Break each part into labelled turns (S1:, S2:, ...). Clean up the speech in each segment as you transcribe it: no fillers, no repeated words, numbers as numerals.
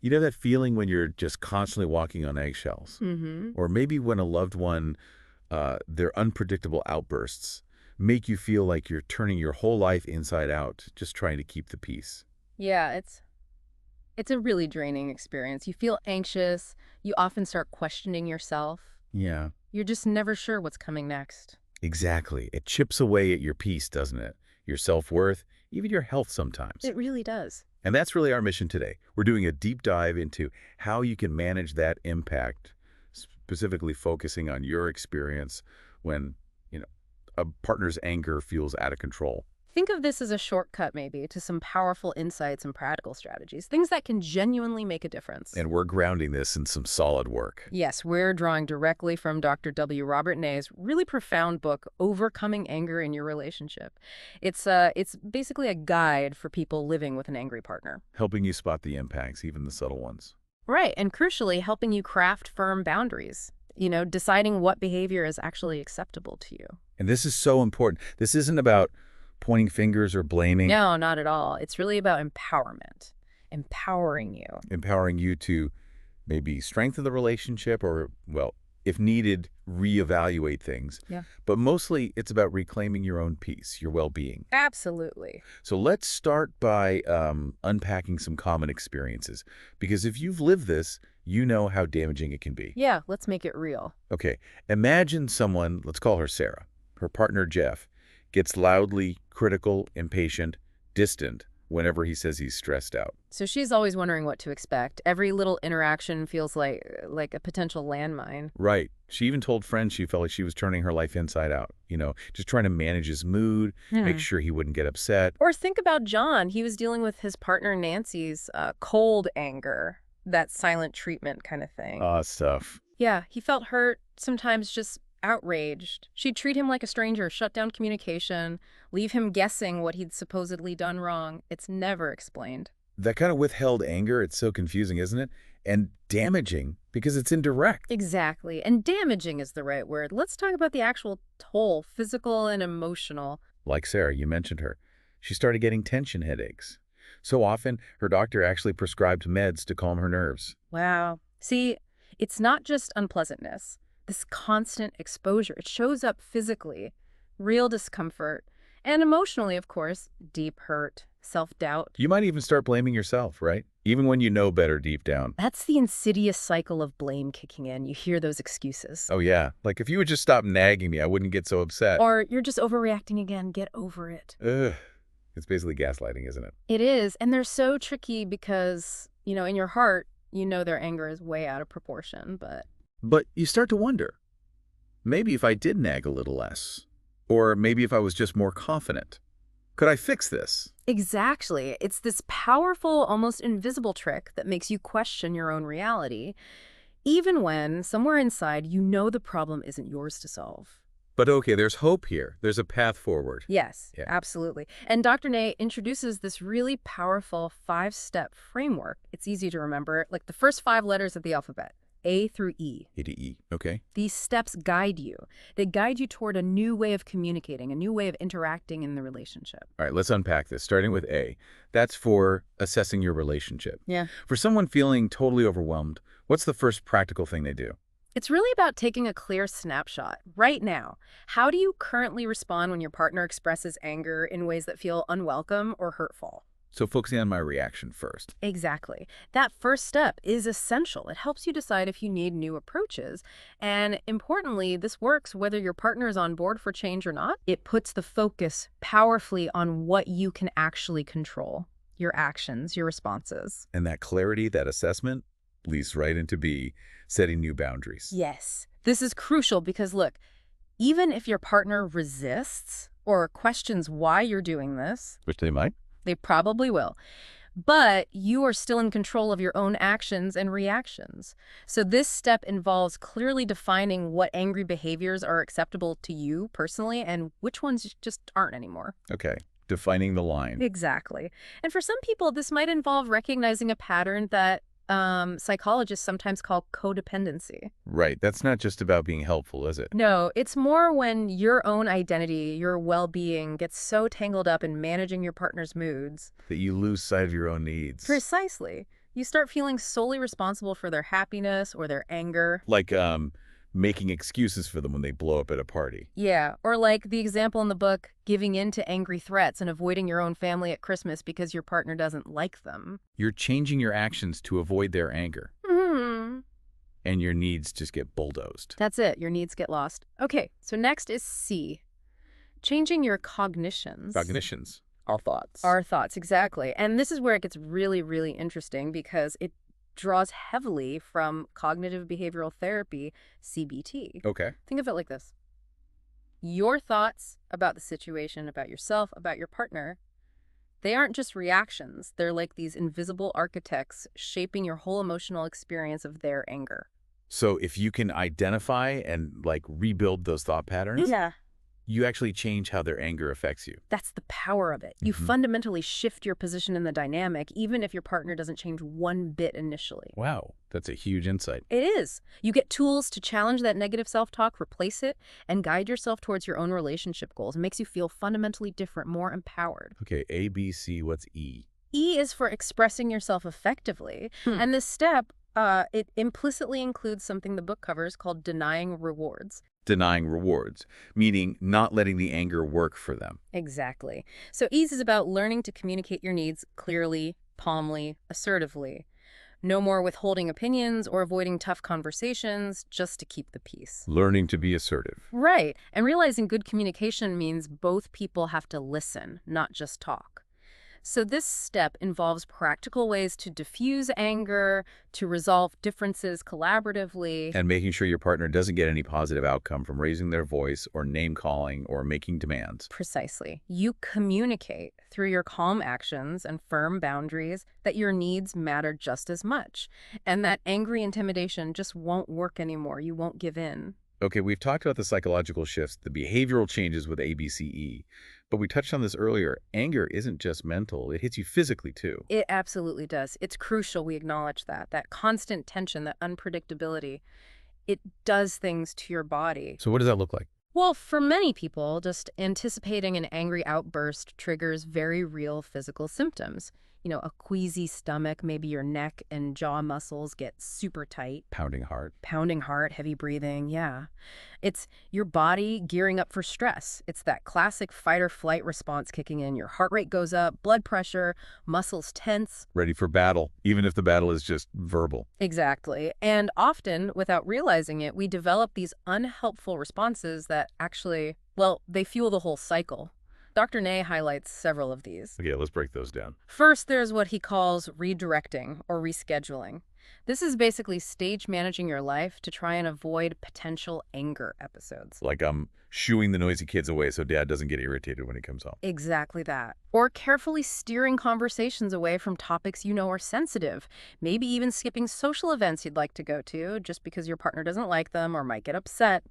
S1: You know that feeling when you're just constantly walking on eggshells?
S2: Mm-hmm.
S1: Or maybe when a loved one, their unpredictable outbursts make you feel like you're turning your whole life inside out, just trying to keep the peace.
S2: Yeah, it's a really draining experience. You feel anxious. You often start questioning yourself.
S1: Yeah,
S2: You're just never sure what's coming next.
S1: exactly. It chips away at your peace, doesn't it? Your self-worth, even your health sometimes.
S2: It really does.
S1: And that's really our mission today. We're doing a deep dive into how you can manage that impact, specifically focusing on your experience when, you know, a partner's anger feels out of control.
S2: Think of this as a shortcut, maybe, to some powerful insights and practical strategies, things that can genuinely make a difference.
S1: And we're grounding this in some solid work.
S2: Yes, we're drawing directly from Dr. W. Robert Nay's really profound book, Overcoming Anger in Your Relationship. It's basically a guide for people living with an angry partner.
S1: Helping you spot the impacts, even the subtle ones.
S2: Right, and crucially, helping you craft firm boundaries. Deciding what behavior is actually acceptable to you.
S1: And this is so important. This isn't about pointing fingers or blaming.
S2: No, not at all. It's really about empowerment, empowering you.
S1: Empowering you to maybe strengthen the relationship or, well, if needed, reevaluate things.
S2: Yeah.
S1: But mostly it's about reclaiming your own peace, your well-being.
S2: Absolutely.
S1: So let's start by unpacking some common experiences. Because if you've lived this, you know how damaging it can be.
S2: Yeah, let's make it real.
S1: Okay, imagine someone, let's call her Sarah, her partner Jeff, gets loudly critical, impatient, distant whenever he says he's stressed out.
S2: So she's always wondering what to expect. Every little interaction feels like a potential landmine.
S1: Right. She even told friends she felt like she was turning her life inside out, just trying to manage his mood, make sure he wouldn't get upset.
S2: Or think about John. He was dealing with his partner Nancy's cold anger, that silent treatment kind of thing.
S1: Stuff.
S2: Yeah, he felt hurt, sometimes just outraged. She'd treat him like a stranger, shut down communication, leave him guessing what he'd supposedly done wrong. It's never explained.
S1: That kind of withheld anger, it's so confusing, isn't it? And damaging because it's indirect.
S2: Exactly. And damaging is the right word. Let's talk about the actual toll, physical and emotional.
S1: Like Sarah, you mentioned her. She started getting tension headaches. So often, her doctor actually prescribed meds to calm her nerves.
S2: Wow. See, it's not just unpleasantness. This constant exposure, it shows up physically, real discomfort, and emotionally, of course, deep hurt, self-doubt.
S1: You might even start blaming yourself, right? Even when you know better deep down.
S2: That's the insidious cycle of blame kicking in. You hear those excuses.
S1: Oh, yeah. Like, if you would just stop nagging me, I wouldn't get so upset.
S2: Or you're just overreacting again. Get over it.
S1: Ugh. It's basically gaslighting, isn't it?
S2: It is. And they're so tricky because, in your heart, their anger is way out of proportion,
S1: But you start to wonder, maybe if I did nag a little less, or maybe if I was just more confident, could I fix this?
S2: Exactly. It's this powerful, almost invisible trick that makes you question your own reality, even when somewhere inside you know the problem isn't yours to solve.
S1: But okay, there's hope here. There's a path forward.
S2: Yes,
S1: Yeah.
S2: absolutely. And Dr. Nay introduces this really powerful 5-step framework. It's easy to remember, like the first 5 letters of the alphabet. A through E.
S1: A to E, okay.
S2: These steps guide you. They guide you toward a new way of communicating, a new way of interacting in the relationship.
S1: All right, let's unpack this, starting with A. That's for assessing your relationship.
S2: Yeah.
S1: For someone feeling totally overwhelmed, what's the first practical thing they do?
S2: It's really about taking a clear snapshot right now. How do you currently respond when your partner expresses anger in ways that feel unwelcome or hurtful?
S1: So focusing on my reaction first.
S2: Exactly. That first step is essential. It helps you decide if you need new approaches. And importantly, this works whether your partner is on board for change or not. It puts the focus powerfully on what you can actually control, your actions, your responses.
S1: And that clarity, that assessment, leads right into B, setting new boundaries.
S2: Yes. This is crucial because, look, even if your partner resists or questions why you're doing this,
S1: Which they might.
S2: they probably will. But you are still in control of your own actions and reactions. So this step involves clearly defining what angry behaviors are acceptable to you personally and which ones just aren't anymore.
S1: Okay, defining the line.
S2: Exactly. And for some people, this might involve recognizing a pattern that psychologists sometimes call codependency.
S1: Right, that's not just about being helpful, is it?
S2: No, it's more when your own identity, your well-being gets so tangled up in managing your partner's moods.
S1: That you lose sight of your own needs.
S2: Precisely. You start feeling solely responsible for their happiness or their anger.
S1: Like making excuses for them when they blow up at a party.
S2: Yeah, or like the example in the book, giving in to angry threats and avoiding your own family at Christmas because your partner doesn't like them.
S1: You're changing your actions to avoid their anger,
S2: Hmm.
S1: and your needs just get bulldozed.
S2: That's it. Your needs get lost. Okay, so next is C. Changing your cognitions.
S1: Cognitions. Our thoughts.
S2: Our thoughts, exactly. And this is where it gets really, really interesting because it draws heavily from cognitive behavioral therapy, CBT.
S1: Okay.
S2: Think of it like this. Your thoughts about the situation, about yourself, about your partner, they aren't just reactions. They're like these invisible architects shaping your whole emotional experience of their anger.
S1: So if you can identify and like rebuild those thought patterns,
S2: Yeah.
S1: you actually change how their anger affects you.
S2: That's the power of it. You fundamentally shift your position in the dynamic, even if your partner doesn't change one bit initially.
S1: Wow, that's a huge insight.
S2: It is. You get tools to challenge that negative self-talk, replace it, and guide yourself towards your own relationship goals. It makes you feel fundamentally different, more empowered.
S1: Okay, A, B, C, what's E?
S2: E is for expressing yourself effectively. And this step, it implicitly includes something the book covers called denying rewards.
S1: Denying rewards, meaning not letting the anger work for them.
S2: Exactly. So ease is about learning to communicate your needs clearly, calmly, assertively. No more withholding opinions or avoiding tough conversations just to keep the peace.
S1: Learning to be assertive.
S2: Right. And realizing good communication means both people have to listen, not just talk. So this step involves practical ways to diffuse anger, to resolve differences collaboratively.
S1: And making sure your partner doesn't get any positive outcome from raising their voice or name-calling or making demands.
S2: Precisely. You communicate through your calm actions and firm boundaries that your needs matter just as much, and that angry intimidation just won't work anymore. You won't give in.
S1: Okay, we've talked about the psychological shifts, the behavioral changes with ABCE, but we touched on this earlier. Anger isn't just mental, it hits you physically too.
S2: It absolutely does. It's crucial we acknowledge that constant tension, that unpredictability. It does things to your body.
S1: So what does that look like?
S2: Well, for many people, just anticipating an angry outburst triggers very real physical symptoms. You know, a queasy stomach, maybe your neck and jaw muscles get super tight.
S1: Pounding heart.
S2: Pounding heart, heavy breathing, yeah. It's your body gearing up for stress. It's that classic fight or flight response kicking in. Your heart rate goes up, blood pressure, muscles tense.
S1: Ready for battle, even if the battle is just verbal.
S2: Exactly. And often, without realizing it, we develop these unhelpful responses that actually, well, they fuel the whole cycle. Dr. Ney highlights several of these.
S1: Okay, let's break those down.
S2: First, there's what he calls redirecting or rescheduling. This is basically stage managing your life to try and avoid potential anger episodes.
S1: Like shooing the noisy kids away so dad doesn't get irritated when he comes home.
S2: Exactly that. Or carefully steering conversations away from topics you know are sensitive. Maybe even skipping social events you'd like to go to just because your partner doesn't like them or might get upset.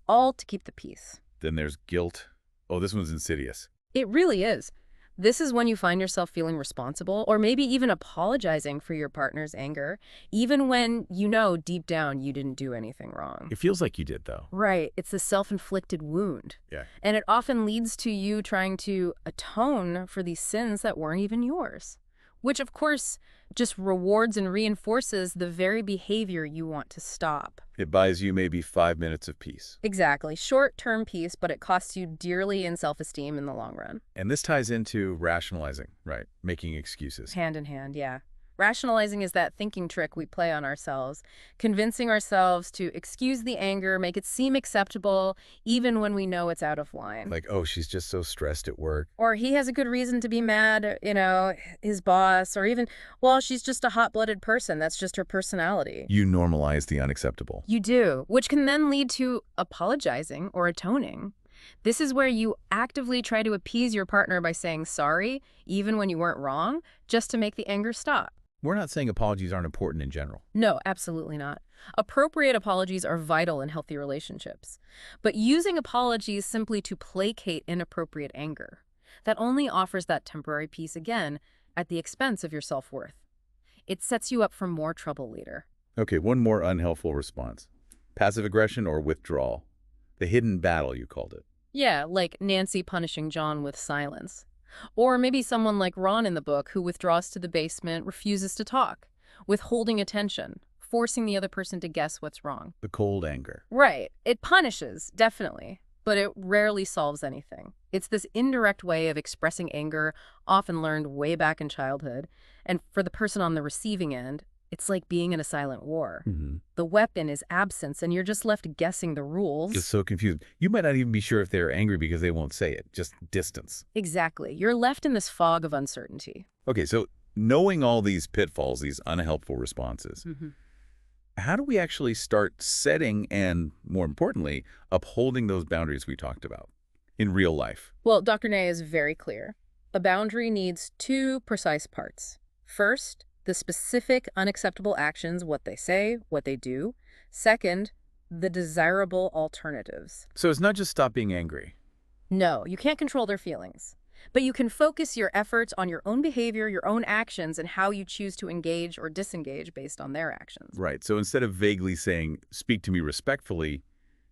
S2: All to keep the peace.
S1: Then there's guilt. Oh, this one's insidious.
S2: It really is. This is when you find yourself feeling responsible or maybe even apologizing for your partner's anger, even when you know deep down you didn't do anything wrong.
S1: It feels like you did, though.
S2: Right. It's the self-inflicted wound.
S1: Yeah.
S2: And it often leads to you trying to atone for these sins that weren't even yours, which, of course, just rewards and reinforces the very behavior you want to stop.
S1: It buys you maybe 5 minutes of peace.
S2: Exactly. Short-term peace, but it costs you dearly in self-esteem in the long run.
S1: And this ties into rationalizing, right? Making excuses.
S2: Hand in hand, yeah. Rationalizing is that thinking trick we play on ourselves, convincing ourselves to excuse the anger, make it seem acceptable, even when we know it's out of line.
S1: Like, oh, she's just so stressed at work.
S2: Or he has a good reason to be mad, you know, his boss, or even, well, she's just a hot-blooded person. That's just her personality.
S1: You normalize the unacceptable.
S2: You do, which can then lead to apologizing or atoning. This is where you actively try to appease your partner by saying sorry, even when you weren't wrong, just to make the anger stop.
S1: We're not saying apologies aren't important in general.
S2: No, absolutely not. Appropriate apologies are vital in healthy relationships. But using apologies simply to placate inappropriate anger, that only offers that temporary peace again at the expense of your self-worth. It sets you up for more trouble later.
S1: Okay, one more unhelpful response. Passive aggression or withdrawal. The hidden battle, you called it.
S2: Yeah, like Nancy punishing John with silence. Or maybe someone like Ron in the book who withdraws to the basement, refuses to talk. withholding attention, forcing the other person to guess what's wrong.
S1: The cold anger.
S2: Right. It punishes, definitely, but it rarely solves anything. It's this indirect way of expressing anger, often learned way back in childhood. And for the person on the receiving end, it's like being in a silent war. The weapon is absence, and you're just left guessing the rules.
S1: Just so confused. You might not even be sure if they're angry because they won't say it. Just distance.
S2: Exactly. You're left in this fog of uncertainty.
S1: Okay, so knowing all these pitfalls, these unhelpful responses, how do we actually start setting and, more importantly, upholding those boundaries we talked about in real life?
S2: Well, Dr. Ney is very clear. A boundary needs two precise parts. First, the specific unacceptable actions, what they say, what they do. Second, the desirable alternatives.
S1: So it's not just stop being angry.
S2: No, you can't control their feelings. But you can focus your efforts on your own behavior, your own actions, and how you choose to engage or disengage based on their actions.
S1: Right. So instead of vaguely saying, speak to me respectfully,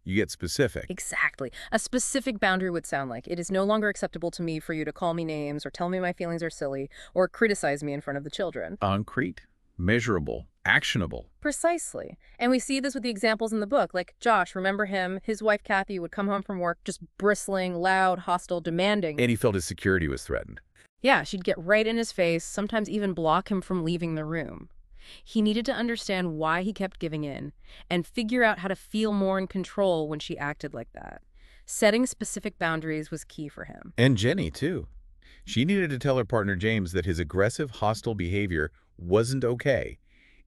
S1: you get specific.
S2: Exactly. A specific boundary would sound like, it is no longer acceptable to me for you to call me names or tell me my feelings are silly or criticize me in front of the children.
S1: Concrete, measurable, actionable.
S2: Precisely. And we see this with the examples in the book. Like Josh, remember him? His wife, Kathy, would come home from work just bristling, loud, hostile, demanding.
S1: And he felt his security was threatened.
S2: Yeah, she'd get right in his face, sometimes even block him from leaving the room. He needed to understand why he kept giving in and figure out how to feel more in control when she acted like that. Setting specific boundaries was key for him.
S1: And Jenny, too. She needed to tell her partner James that his aggressive, hostile behavior wasn't okay,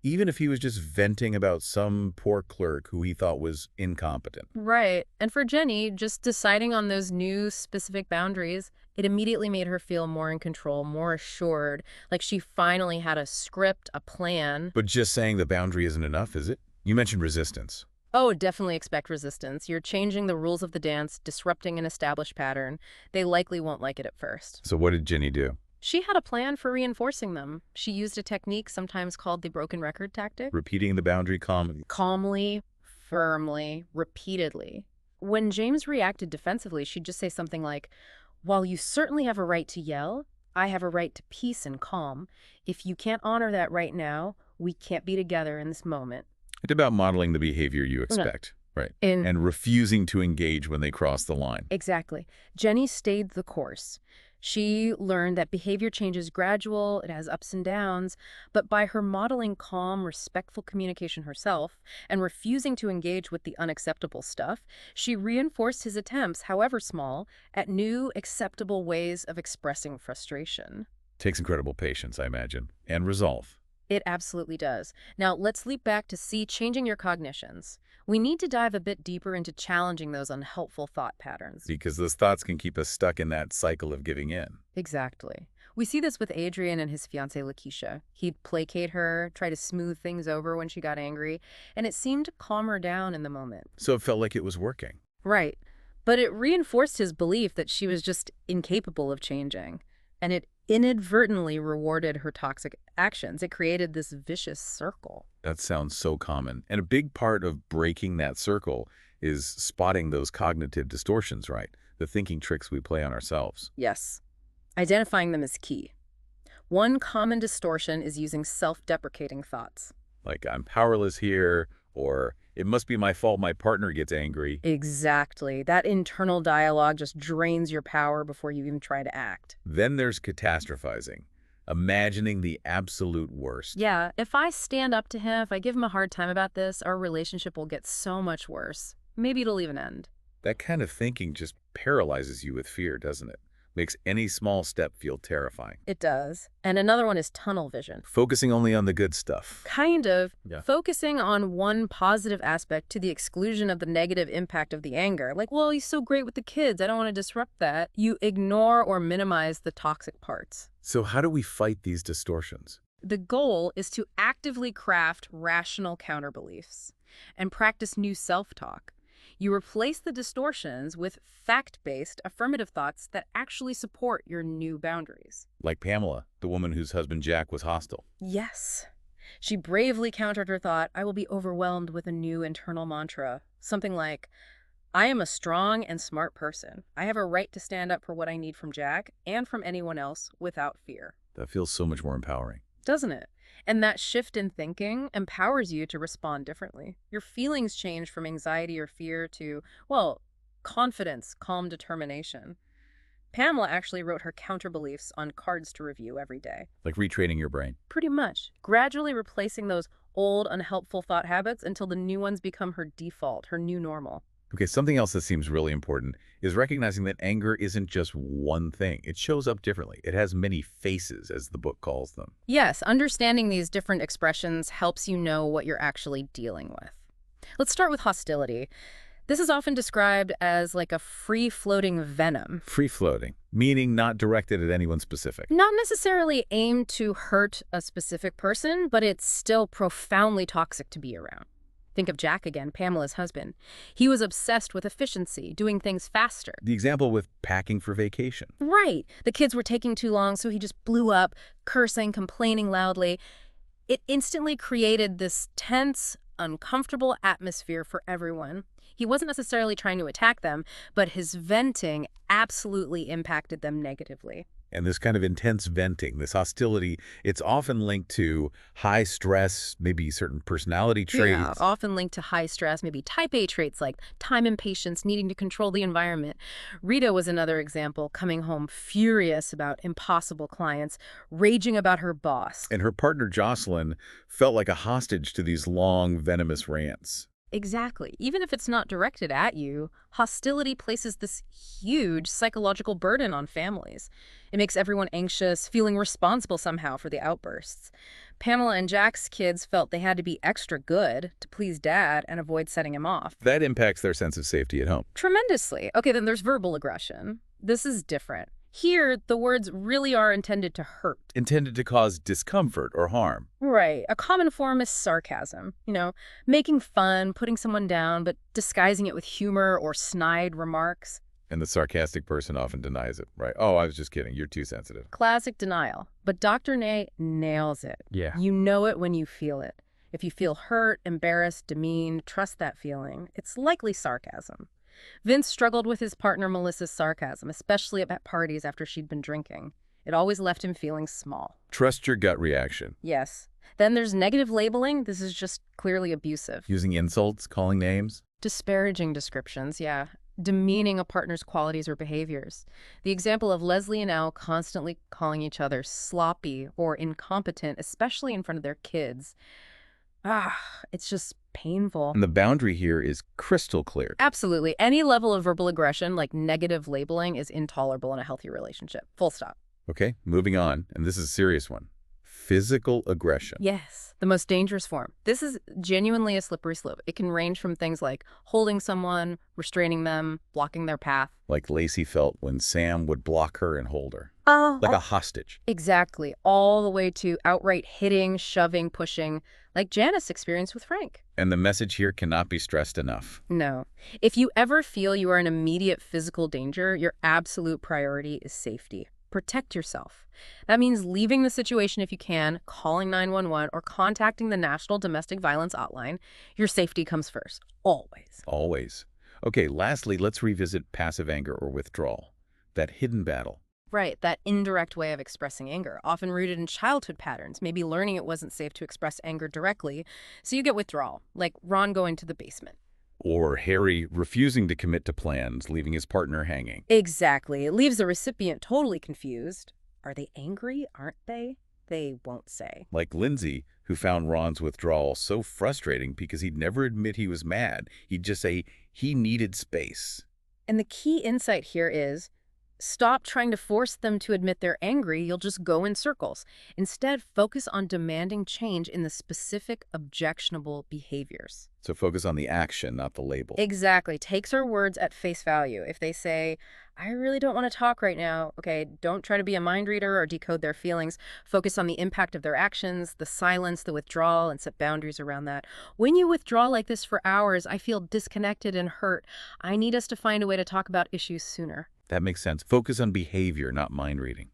S1: even if he was just venting about some poor clerk who he thought was incompetent.
S2: Right. And for Jenny, just deciding on those new specific boundaries, it immediately made her feel more in control, more assured, like she finally had a script, a plan.
S1: But just saying the boundary isn't enough, is it? You mentioned resistance.
S2: Oh, definitely expect resistance. You're changing the rules of the dance, disrupting an established pattern. They likely won't like it at first.
S1: So what did Jenny do?
S2: She had a plan for reinforcing them. She used a technique sometimes called the broken record tactic.
S1: Repeating the boundary calmly.
S2: Calmly, firmly, repeatedly. When James reacted defensively, she'd just say something like, "While you certainly have a right to yell, I have a right to peace and calm. If you can't honor that right now, we can't be together in this moment."
S1: It's about modeling the behavior you expect, right? And refusing to engage when they cross the line.
S2: Exactly. Jenny stayed the course. She learned that behavior change is gradual, it has ups and downs, but by her modeling calm, respectful communication herself and refusing to engage with the unacceptable stuff, she reinforced his attempts, however small, at new, acceptable ways of expressing frustration.
S1: Takes incredible patience, I imagine, and resolve.
S2: It absolutely does. Now, let's leap back to see changing your cognitions. We need to dive a bit deeper into challenging those unhelpful thought patterns.
S1: Because those thoughts can keep us stuck in that cycle of giving in.
S2: Exactly. We see this with Adrian and his fiancée, Lakeisha. He'd placate her, try to smooth things over when she got angry, and it seemed to calm her down in the moment.
S1: So it felt like it was working.
S2: Right. But it reinforced his belief that she was just incapable of changing. And it inadvertently rewarded her toxic actions. It created this vicious circle.
S1: That sounds so common. And a big part of breaking that circle is spotting those cognitive distortions, right? The thinking tricks we play on ourselves.
S2: Yes. Identifying them is key. One common distortion is using self-deprecating thoughts.
S1: Like, I'm powerless here, or it must be my fault my partner gets angry.
S2: Exactly. That internal dialogue just drains your power before you even try to act.
S1: Then there's catastrophizing, imagining the absolute worst.
S2: Yeah, if I stand up to him, if I give him a hard time about this, our relationship will get so much worse. Maybe it'll even end.
S1: That kind of thinking just paralyzes you with fear, doesn't it? Makes any small step feel terrifying.
S2: It does. And another one is tunnel vision.
S1: Focusing only on the good stuff.
S2: Kind of.
S1: Yeah.
S2: Focusing on one positive aspect to the exclusion of the negative impact of the anger. Like, well, he's so great with the kids, I don't want to disrupt that. You ignore or minimize the toxic parts.
S1: So how do we fight these distortions?
S2: The goal is to actively craft rational counterbeliefs and practice new self-talk. You replace the distortions with fact-based affirmative thoughts that actually support your new boundaries.
S1: Like Pamela, the woman whose husband Jack was hostile.
S2: Yes. She bravely countered her thought, "I will be overwhelmed with a new internal mantra." Something like, "I am a strong and smart person. I have a right to stand up for what I need from Jack and from anyone else without fear."
S1: That feels so much more empowering.
S2: Doesn't it? And that shift in thinking empowers you to respond differently. Your feelings change from anxiety or fear to, well, confidence, calm determination. Pamela actually wrote her counter beliefs on cards to review every day.
S1: Like retraining your brain.
S2: Pretty much, gradually replacing those old, unhelpful thought habits until the new ones become her default, her new normal.
S1: Okay, something else that seems really important is recognizing that anger isn't just one thing. It shows up differently. It has many faces, as the book calls them.
S2: Yes, understanding these different expressions helps you know what you're actually dealing with. Let's start with hostility. This is often described as like a free-floating venom.
S1: Free-floating, meaning not directed at anyone specific.
S2: Not necessarily aimed to hurt a specific person, but it's still profoundly toxic to be around. Think of Jack again, Pamela's husband. He was obsessed with efficiency, doing things faster.
S1: The example with packing for vacation.
S2: Right. The kids were taking too long, so he just blew up, cursing, complaining loudly. It instantly created this tense, uncomfortable atmosphere for everyone. He wasn't necessarily trying to attack them, but his venting absolutely impacted them negatively.
S1: And this kind of intense venting, this hostility, it's often linked to high stress, maybe certain personality traits.
S2: Yeah, often linked to high stress, maybe type A traits like time impatience, needing to control the environment. Rita was another example, coming home furious about impossible clients, raging about her boss.
S1: And her partner, Jocelyn, felt like a hostage to these long, venomous rants.
S2: Exactly. Even if it's not directed at you, hostility places this huge psychological burden on families. It makes everyone anxious, feeling responsible somehow for the outbursts. Pamela and Jack's kids felt they had to be extra good to please Dad and avoid setting him off.
S1: That impacts their sense of safety at home.
S2: Tremendously. Okay, then there's verbal aggression. This is different. Here, the words really are intended to hurt.
S1: Intended to cause discomfort or harm.
S2: Right. A common form is sarcasm. Making fun, putting someone down, but disguising it with humor or snide remarks.
S1: And the sarcastic person often denies it, right? Oh, I was just kidding. You're too sensitive.
S2: Classic denial. But Dr. Ney nails it.
S1: Yeah.
S2: You know it when you feel it. If you feel hurt, embarrassed, demeaned, trust that feeling. It's likely sarcasm. Vince struggled with his partner Melissa's sarcasm, especially at parties after she'd been drinking. It always left him feeling small.
S1: Trust your gut reaction.
S2: Yes. Then there's negative labeling. This is just clearly abusive.
S1: Using insults, calling names.
S2: Disparaging descriptions, yeah. Demeaning a partner's qualities or behaviors. The example of Leslie and Elle constantly calling each other sloppy or incompetent, especially in front of their kids. It's just painful.
S1: And the boundary here is crystal clear.
S2: Absolutely. Any level of verbal aggression, like negative labeling, is intolerable in a healthy relationship. Full stop.
S1: Okay, moving on. And this is a serious one. Physical aggression.
S2: Yes, the most dangerous form. This is genuinely a slippery slope. It can range from things like holding someone, restraining them, blocking their path.
S1: Like Lacey felt when Sam would block her and hold her. Like a hostage.
S2: Exactly. All the way to outright hitting, shoving, pushing, like Janice experienced with Frank.
S1: And the message here cannot be stressed enough.
S2: No. If you ever feel you are in immediate physical danger, your absolute priority is safety. Protect yourself. That means leaving the situation if you can, calling 911, or contacting the National Domestic Violence Hotline. Your safety comes first. Always.
S1: Always. Okay, lastly, let's revisit passive anger or withdrawal. That hidden battle.
S2: Right, that indirect way of expressing anger, often rooted in childhood patterns, maybe learning it wasn't safe to express anger directly, so you get withdrawal, like Ron going to the basement.
S1: Or Harry refusing to commit to plans, leaving his partner hanging.
S2: Exactly. It leaves the recipient totally confused. Are they angry? Aren't they? They won't say.
S1: Like Lindsay, who found Ron's withdrawal so frustrating because he'd never admit he was mad. He'd just say he needed space.
S2: And the key insight here is, stop trying to force them to admit they're angry. You'll just go in circles. Instead, focus on demanding change in the specific objectionable behaviors.
S1: So focus on the action, not the label.
S2: Exactly. Takes our words at face value. If they say, I really don't want to talk right now, okay, don't try to be a mind reader or decode their feelings. Focus on the impact of their actions, the silence, the withdrawal, and set boundaries around that. When you withdraw like this for hours, I feel disconnected and hurt. I need us to find a way to talk about issues sooner.
S1: That makes sense. Focus on behavior, not mind reading.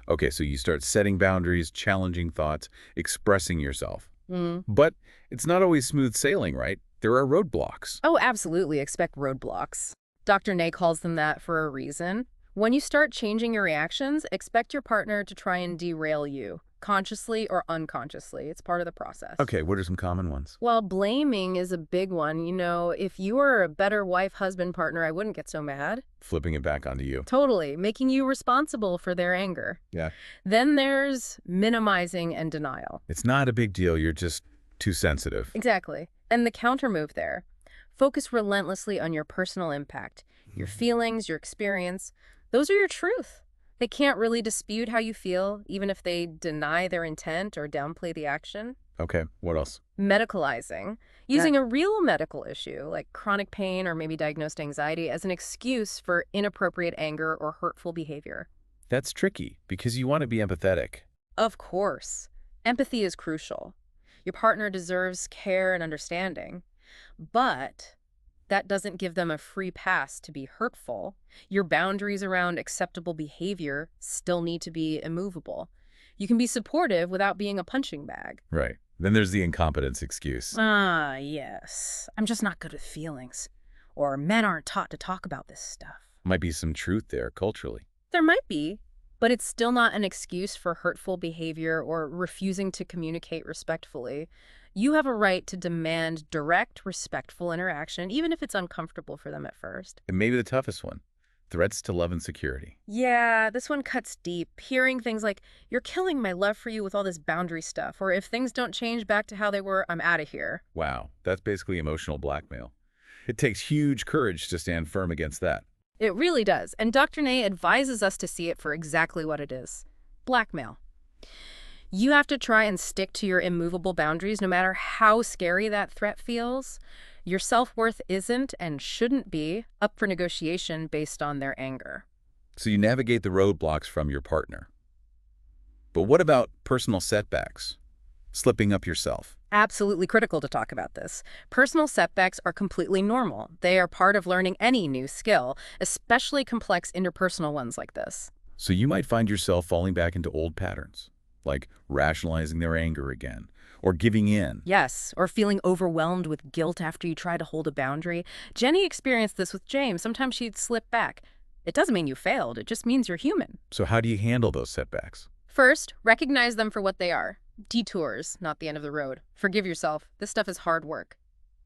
S1: Okay, so you start setting boundaries, challenging thoughts, expressing yourself. But it's not always smooth sailing, right? There are roadblocks.
S2: Oh, absolutely. Expect roadblocks. Dr. Ney calls them that for a reason. When you start changing your reactions, expect your partner to try and derail you. consciously or unconsciously. It's part of the process.
S1: Okay, what are some common ones?
S2: Well, blaming is a big one. If you were a better wife, husband, partner, I wouldn't get so mad.
S1: Flipping it back onto you.
S2: Totally. Making you responsible for their anger.
S1: Yeah.
S2: Then there's minimizing and denial.
S1: It's not a big deal. You're just too sensitive.
S2: Exactly. And the counter move there. Focus relentlessly on your personal impact, your feelings, your experience. Those are your truth. They can't really dispute how you feel, even if they deny their intent or downplay the action.
S1: Okay, what else?
S2: Medicalizing, using a real medical issue like chronic pain or maybe diagnosed anxiety as an excuse for inappropriate anger or hurtful behavior.
S1: That's tricky because you want to be empathetic.
S2: Of course, empathy is crucial. Your partner deserves care and understanding, but that doesn't give them a free pass to be hurtful. Your boundaries around acceptable behavior still need to be immovable. You can be supportive without being a punching bag.
S1: Right. Then there's the incompetence excuse.
S2: Yes. I'm just not good with feelings. Or men aren't taught to talk about this stuff.
S1: Might be some truth there culturally.
S2: There might be, but it's still not an excuse for hurtful behavior or refusing to communicate respectfully. You have a right to demand direct, respectful interaction, even if it's uncomfortable for them at first.
S1: And maybe the toughest one, threats to love and security.
S2: Yeah, this one cuts deep. Hearing things like, "You're killing my love for you with all this boundary stuff," or "If things don't change back to how they were, I'm out of here."
S1: Wow, that's basically emotional blackmail. It takes huge courage to stand firm against that.
S2: It really does, and Dr. Ney advises us to see it for exactly what it is: blackmail. You have to try and stick to your immovable boundaries no matter how scary that threat feels. Your self-worth isn't and shouldn't be up for negotiation based on their anger.
S1: So you navigate the roadblocks from your partner. But what about personal setbacks? Slipping up yourself?
S2: Absolutely critical to talk about this. Personal setbacks are completely normal. They are part of learning any new skill, especially complex interpersonal ones like this.
S1: So you might find yourself falling back into old patterns, like rationalizing their anger again, or giving in.
S2: Yes, or feeling overwhelmed with guilt after you try to hold a boundary. Jenny experienced this with James. Sometimes she'd slip back. It doesn't mean you failed. It just means you're human.
S1: So how do you handle those setbacks?
S2: First, recognize them for what they are. Detours, not the end of the road. Forgive yourself. This stuff is hard work.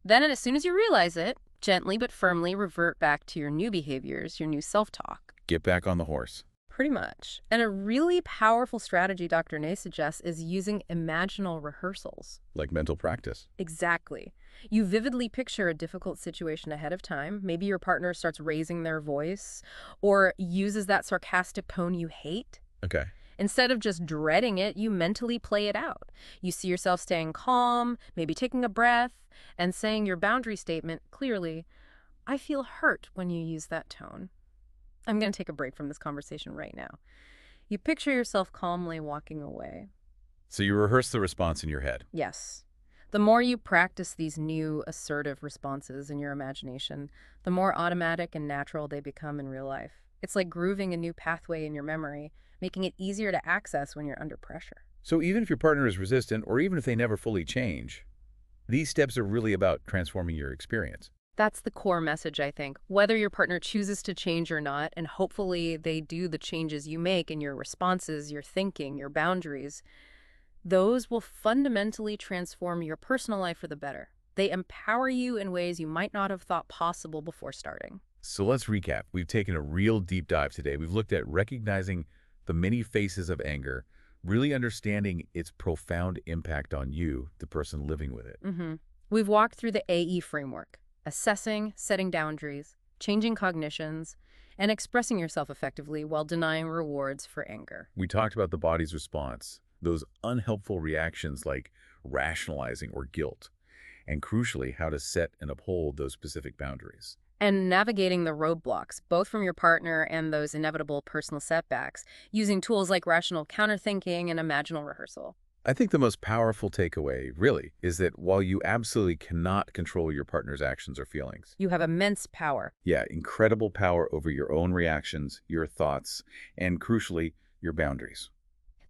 S2: Then, and as soon as you realize it, gently but firmly revert back to your new behaviors, your new self-talk.
S1: Get back on the horse.
S2: Pretty much. And a really powerful strategy Dr. Ney suggests is using imaginal rehearsals.
S1: Like mental practice.
S2: Exactly. You vividly picture a difficult situation ahead of time. Maybe your partner starts raising their voice or uses that sarcastic tone you hate.
S1: Okay.
S2: Instead of just dreading it, you mentally play it out. You see yourself staying calm, maybe taking a breath, and saying your boundary statement clearly. I feel hurt when you use that tone. I'm going to take a break from this conversation right now. You picture yourself calmly walking away.
S1: So you rehearse the response in your head.
S2: Yes. The more you practice these new assertive responses in your imagination, the more automatic and natural they become in real life. It's like grooving a new pathway in your memory, making it easier to access when you're under pressure.
S1: So even if your partner is resistant, or even if they never fully change, these steps are really about transforming your experience.
S2: That's the core message, I think. Whether your partner chooses to change or not, and hopefully they do the changes you make in your responses, your thinking, your boundaries, those will fundamentally transform your personal life for the better. They empower you in ways you might not have thought possible before starting.
S1: So let's recap. We've taken a real deep dive today. We've looked at recognizing the many faces of anger, really understanding its profound impact on you, the person living with it.
S2: We've walked through the AE framework: assessing, setting boundaries, changing cognitions, and expressing yourself effectively while denying rewards for anger.
S1: We talked about the body's response, those unhelpful reactions like rationalizing or guilt, and crucially, how to set and uphold those specific boundaries.
S2: And navigating the roadblocks, both from your partner and those inevitable personal setbacks, using tools like rational counterthinking and imaginal rehearsal.
S1: I think the most powerful takeaway, really, is that while you absolutely cannot control your partner's actions or feelings,
S2: You have immense power.
S1: yeah, incredible power over your own reactions, your thoughts, and crucially, your boundaries.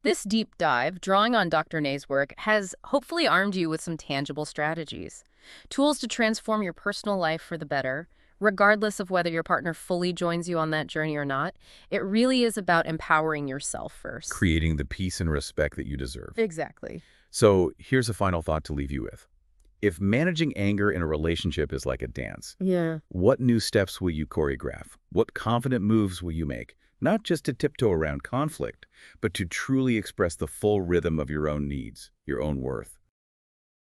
S2: This deep dive, drawing on Dr. Ney's work, has hopefully armed you with some tangible strategies. Tools to transform your personal life for the better, regardless of whether your partner fully joins you on that journey or not. It really is about empowering yourself first.
S1: Creating the peace and respect that you deserve.
S2: Exactly.
S1: So here's a final thought to leave you with. If managing anger in a relationship is like a dance,
S2: Yeah.
S1: what new steps will you choreograph? What confident moves will you make? Not just to tiptoe around conflict, but to truly express the full rhythm of your own needs, your own worth.